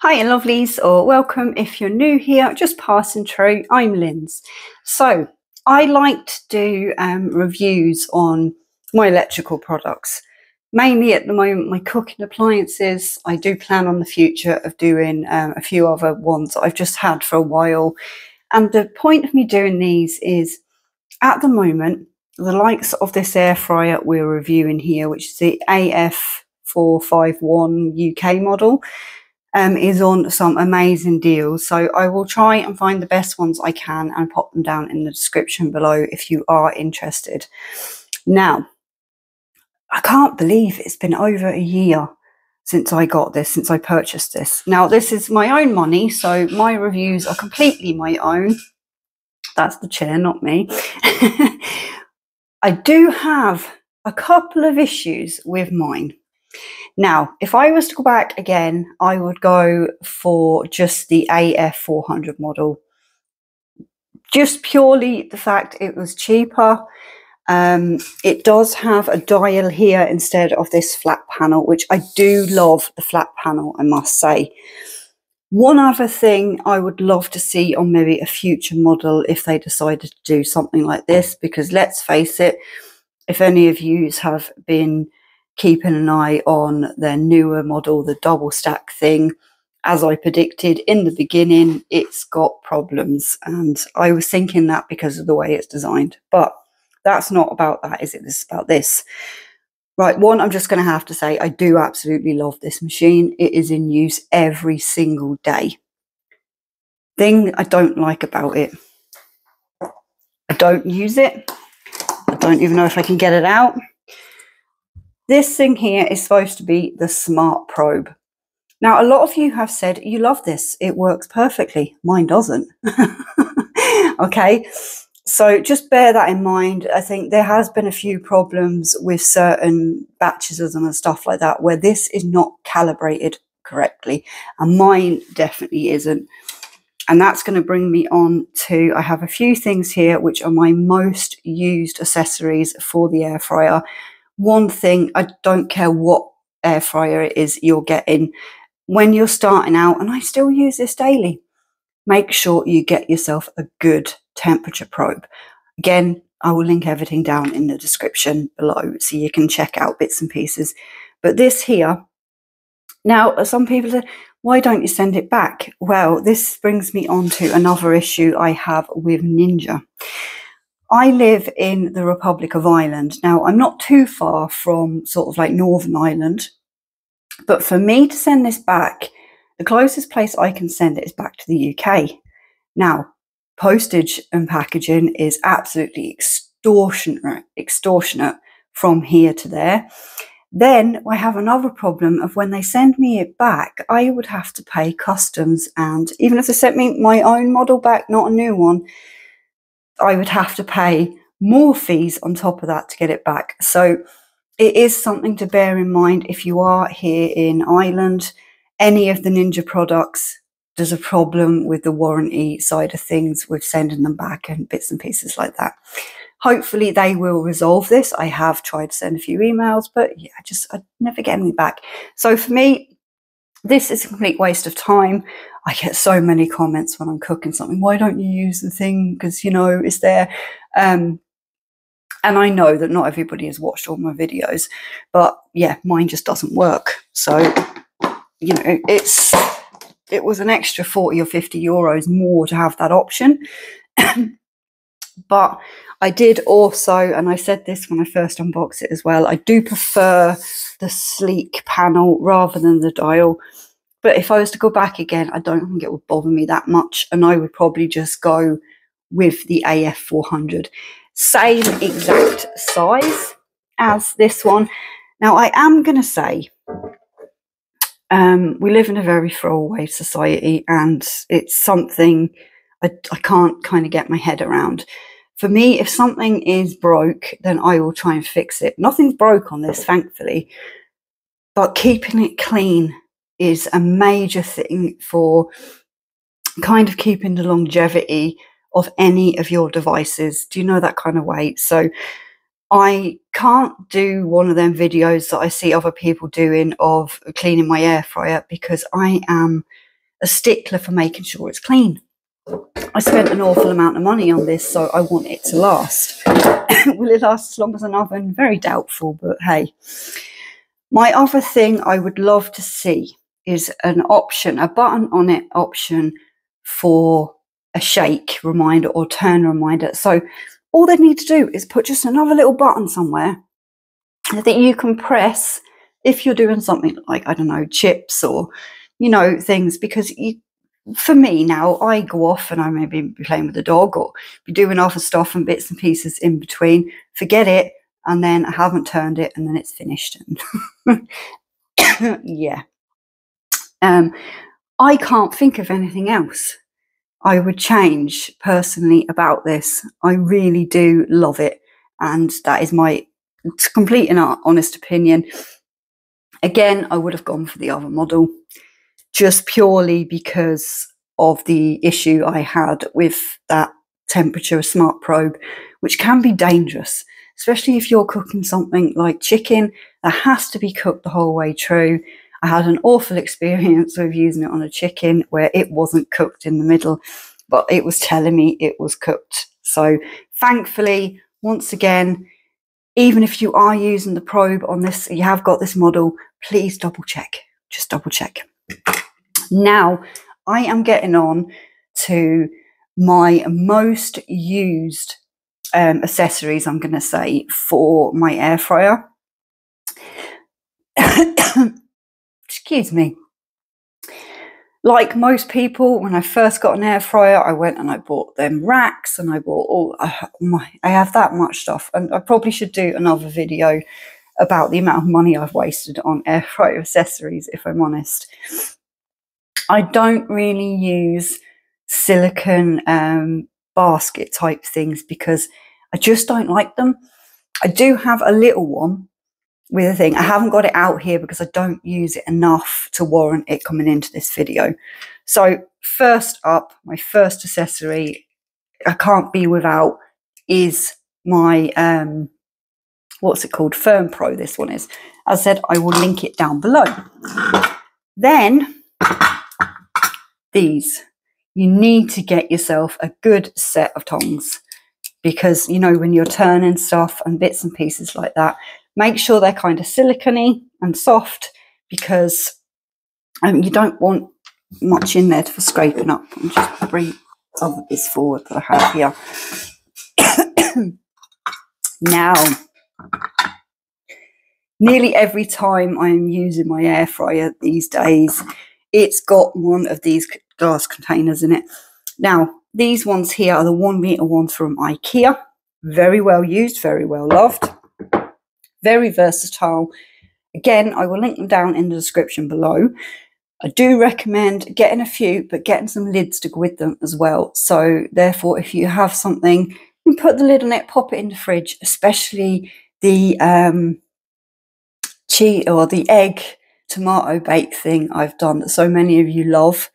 Hi lovelies, or welcome if you're new here, just passing through. I'm Linz. So I like to do reviews on my electrical products, mainly at the moment my cooking appliances. I do plan on the future of doing a few other ones that I've just had for a while, and the point of me doing these is at the moment the likes of this air fryer we're reviewing here, which is the AF451UK model, is on some amazing deals. So I will try and find the best ones I can and pop them down in the description below if you are interested. Now, I can't believe it's been over a year since I got this, since I purchased this. Now, this is my own money, so my reviews are completely my own. That's the chair, not me. I do have a couple of issues with mine. Now, if I was to go back again, I would go for just the AF400 model. Just purely the fact it was cheaper. It does have a dial here instead of this flat panel, which I do love the flat panel, I must say. One other thing I would love to see on maybe a future model if they decided to do something like this, because let's face it, if any of you have been keeping an eye on their newer model, the double stack thing, as I predicted in the beginning, it's got problems, and I was thinking that because of the way it's designed, but that's not about that, is it? This is about this. Right, one, I'm just going to have to say I do absolutely love this machine. It is in use every single day. Thing I don't like about it, I don't use it. I don't even know if I can get it out. This thing here is supposed to be the smart probe. Now, a lot of you have said you love this. It works perfectly. Mine doesn't. Okay, so just bear that in mind. I think there has been a few problems with certain batches of them and stuff like that where this is not calibrated correctly, and mine definitely isn't. And that's going to bring me on to, I have a few things here which are my most used accessories for the air fryer. One thing, I don't care what air fryer it is you're getting, when you're starting out, and I still use this daily, make sure you get yourself a good temperature probe. Again, I will link everything down in the description below so you can check out bits and pieces. But this here, now some people say, why don't you send it back? Well, this brings me on to another issue I have with Ninja. I live in the Republic of Ireland. Now, I'm not too far from sort of like Northern Ireland, but for me to send this back, the closest place I can send it is back to the UK. Now, postage and packaging is absolutely extortionate from here to there. Then I have another problem of when they send me it back, I would have to pay customs, and even if they sent me my own model back, not a new one, I would have to pay more fees on top of that to get it back. So it is something to bear in mind if you are here in Ireland. Any of the Ninja products, there's a problem with the warranty side of things with sending them back and bits and pieces like that. Hopefully they will resolve this. I have tried to send a few emails, but yeah, I never get any back. So for me, this is a complete waste of time. I get so many comments when I'm cooking something. Why don't you use the thing? Because, you know, it's there. And I know that not everybody has watched all my videos, but yeah, mine just doesn't work. So, you know, it was an extra 40 or 50 euros more to have that option. But I did also, and I said this when I first unboxed it as well, I do prefer the sleek panel rather than the dial. But if I was to go back again, I don't think it would bother me that much, and I would probably just go with the AF400. Same exact size as this one. Now, I am going to say, we live in a very throwaway society, and it's something I can't kind of get my head around. For me, if something is broke, then I will try and fix it. Nothing's broke on this, thankfully, but keeping it clean is a major thing for kind of keeping the longevity of any of your devices. Do you know, that kind of way? So I can't do one of them videos that I see other people doing of cleaning my air fryer, because I am a stickler for making sure it's clean. I spent an awful amount of money on this, so I want it to last. Will it last as long as an oven? Very doubtful, but hey. My other thing I would love to see is an option, a button on it option for a shake reminder or turn reminder. So all they need to do is put just another little button somewhere that you can press if you're doing something like, I don't know, chips or, you know, things, because for me now, I go off and I may be playing with the dog or be doing other stuff and bits and pieces in between, forget it, and then I haven't turned it and then it's finished. Yeah. I can't think of anything else I would change personally about this. I really do love it, and that is my complete and honest opinion. Again, I would have gone for the other model just purely because of the issue I had with that temperature smart probe, which can be dangerous, especially if you're cooking something like chicken that has to be cooked the whole way through. I had an awful experience with using it on a chicken where it wasn't cooked in the middle, but it was telling me it was cooked. So thankfully, once again, even if you are using the probe on this, you have got this model, please double check, just double check. Now, I am getting on to my most used accessories, I'm going to say, for my air fryer. Excuse me. Like most people, when I first got an air fryer, I went and I bought them racks and I bought I have that much stuff. And I probably should do another video about the amount of money I've wasted on air fryer accessories, if I'm honest. I don't really use silicone basket type things because I just don't like them. I do have a little one with a thing. I haven't got it out here because I don't use it enough to warrant it coming into this video. So first up, my first accessory I can't be without is my, what's it called? Firm Pro, this one is. As I said, I will link it down below. Then, these. You need to get yourself a good set of tongs because, you know, when you're turning stuff and bits and pieces like that, make sure they're kind of silicone-y and soft because you don't want much in there for scraping up. I'll just bring other bits forward that I have here. Now, nearly every time I'm using my air fryer these days, it's got one of these glass containers in it. Now, these ones here are the 1 meter ones from IKEA. Very well used, very well loved, very versatile. Again, I will link them down in the description below. I do recommend getting a few, but getting some lids to go with them as well. So therefore, if you have something, you can put the lid on it, pop it in the fridge, especially the cheese or the egg tomato bake thing I've done that so many of you love.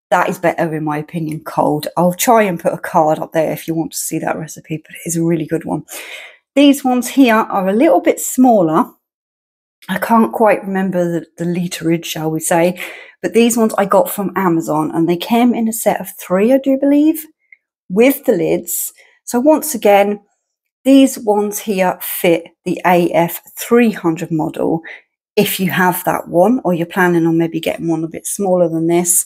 That is better in my opinion cold. I'll try and put a card up there if you want to see that recipe, but it is a really good one. These ones here are a little bit smaller. I can't quite remember the literage, shall we say, but these ones I got from Amazon and they came in a set of 3, I do believe, with the lids. So once again, these ones here fit the AF300 model. If you have that one or you're planning on maybe getting one a bit smaller than this,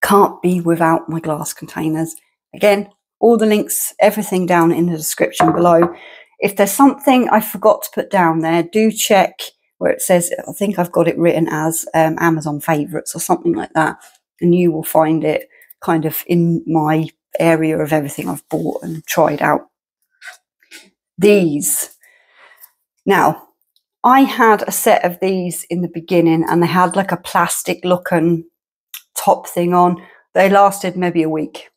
can't be without my glass containers. Again, all the links, everything down in the description below. If there's something I forgot to put down there, do check where it says, I think I've got it written as Amazon favorites or something like that, and you will find it kind of in my area of everything I've bought and tried out. These. Now, I had a set of these in the beginning and they had like a plastic looking top thing on. They lasted maybe a week.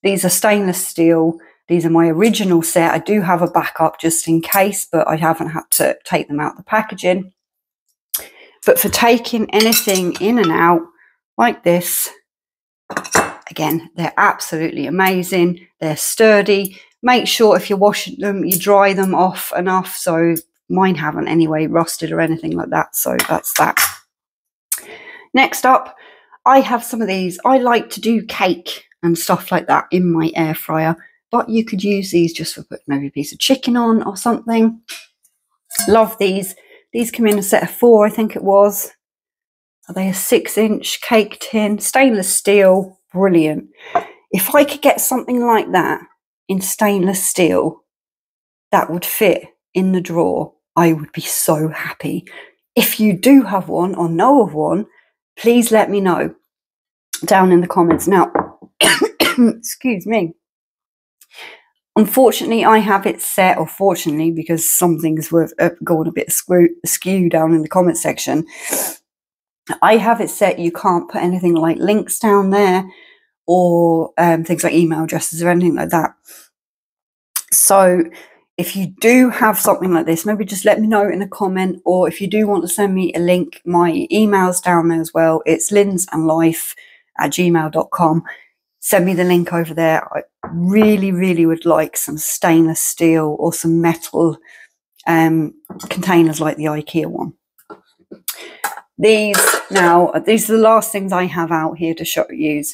These are stainless steel. These are my original set. I do have a backup just in case, but I haven't had to take them out the packaging. But for taking anything in and out like this, again, they're absolutely amazing. They're sturdy. Make sure if you're washing them, you dry them off enough. So mine haven't anyway rusted or anything like that. So that's that. Next up, I have some of these. I like to do cake and stuff like that in my air fryer, but you could use these just for putting maybe a piece of chicken on or something. Love these. These come in a set of 4, I think it was. Are they a 6-inch cake tin? Stainless steel. Brilliant. If I could get something like that in stainless steel that would fit in the drawer, I would be so happy. If you do have one or know of one, please let me know down in the comments. Now, excuse me. Unfortunately, I have it set, or fortunately, because some things were going a bit askew down in the comment section, I have it set you can't put anything like links down there or things like email addresses or anything like that. So if you do have something like this, maybe just let me know in a comment, or if you do want to send me a link, my email's down there as well. It's lindzandlife@gmail.com. Send me the link over there. I really, really would like some stainless steel or some metal containers like the IKEA one. These are the last things I have out here to show you.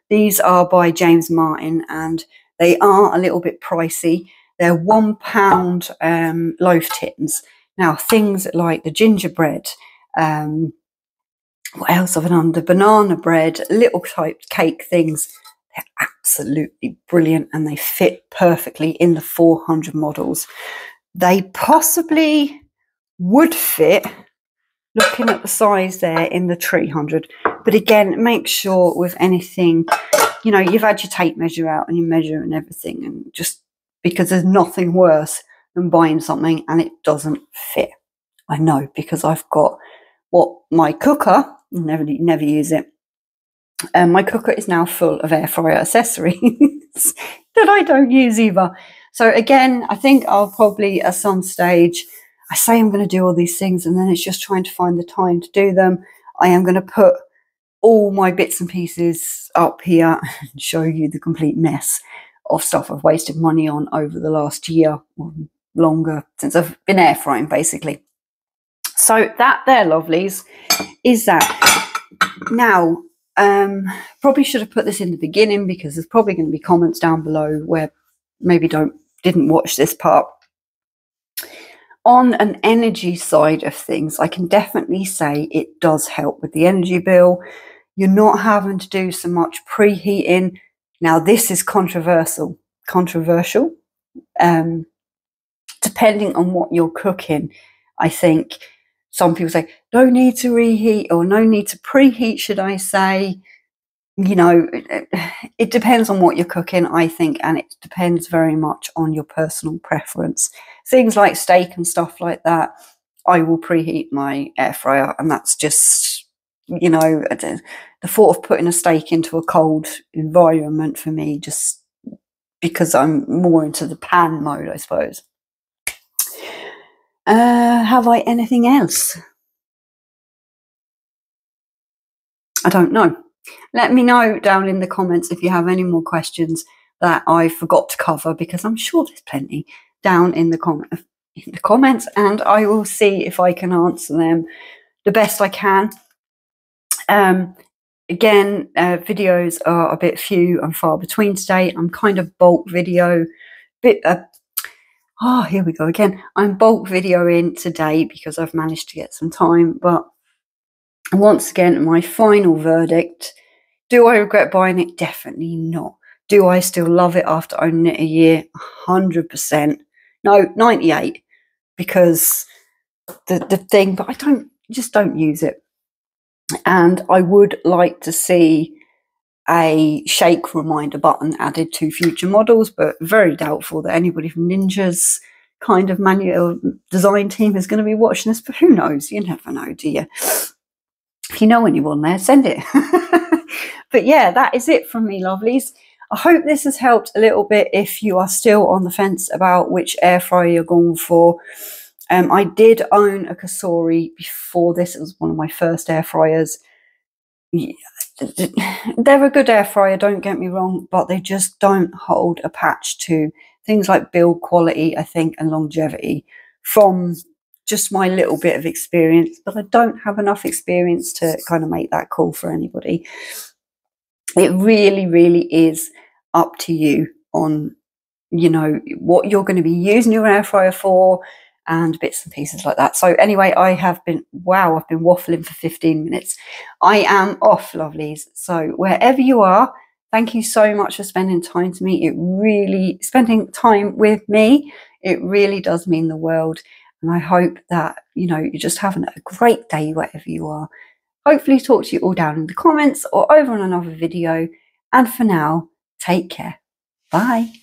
These are by James Martin, and they are a little bit pricey. They're £1 loaf tins. Now, things like the gingerbread, what else have I done? The banana bread, little type cake things. They're absolutely brilliant, and they fit perfectly in the 400 models. They possibly would fit, looking at the size there, in the 300. But again, make sure with anything, you know, you've had your tape measure out and you measure and everything, and just because there's nothing worse than buying something and it doesn't fit. I know, because I've got my cooker, never use it. My cooker is now full of air fryer accessories that I don't use either. So again, I think I'll probably at some stage, I say I'm going to do all these things and then it's just trying to find the time to do them. I am going to put all my bits and pieces up here and show you the complete mess of stuff I've wasted money on over the last year or longer, since I've been air frying basically. So that there, lovelies, is that. Now, probably should have put this in the beginning, because there's probably going to be comments down below where maybe didn't watch this part. On an energy side of things, I can definitely say it does help with the energy bill. You're not having to do so much preheating. Now, this is controversial. Depending on what you're cooking, I think some people say no need to reheat, or no need to preheat, should I say. You know, it depends on what you're cooking, I think, and it depends very much on your personal preference. Things like steak and stuff like that, I will preheat my air fryer, and that's just, you know, the thought of putting a steak into a cold environment for me, just because I'm more into the pan mode, I suppose. Have I anything else? I don't know. Let me know down in the comments if you have any more questions that I forgot to cover, because I'm sure there's plenty down in the comments, and I will see if I can answer them the best I can. Again, videos are a bit few and far between today. I'm kind of bulk video. Here we go again. I'm bulk videoing today because I've managed to get some time. But once again, my final verdict: do I regret buying it? Definitely not. Do I still love it after owning it a year? 100%. No, 98. Because the thing, but I just don't use it. And I would like to see a shake reminder button added to future models, but very doubtful that anybody from Ninja's kind of manual design team is going to be watching this. But who knows? You never know, do you? If you know anyone there, send it. But yeah, that is it from me, lovelies. I hope this has helped a little bit if you are still on the fence about which air fryer you're going for. I did own a Cosori before this. It was one of my first air fryers. They're a good air fryer, don't get me wrong, but they just don't hold a patch to things like build quality, I think, and longevity from just my little bit of experience, but I don't have enough experience to kind of make that call for anybody. It really, really is up to you on, you know, what you're going to be using your air fryer for and bits and pieces like that. So anyway, I've been waffling for 15 minutes. I am off, lovelies. So wherever you are, thank you so much for spending time with me. Spending time with me, it really does mean the world. And I hope that, you know, you're just having a great day wherever you are. Hopefully talk to you all down in the comments or over on another video. And for now, take care. Bye.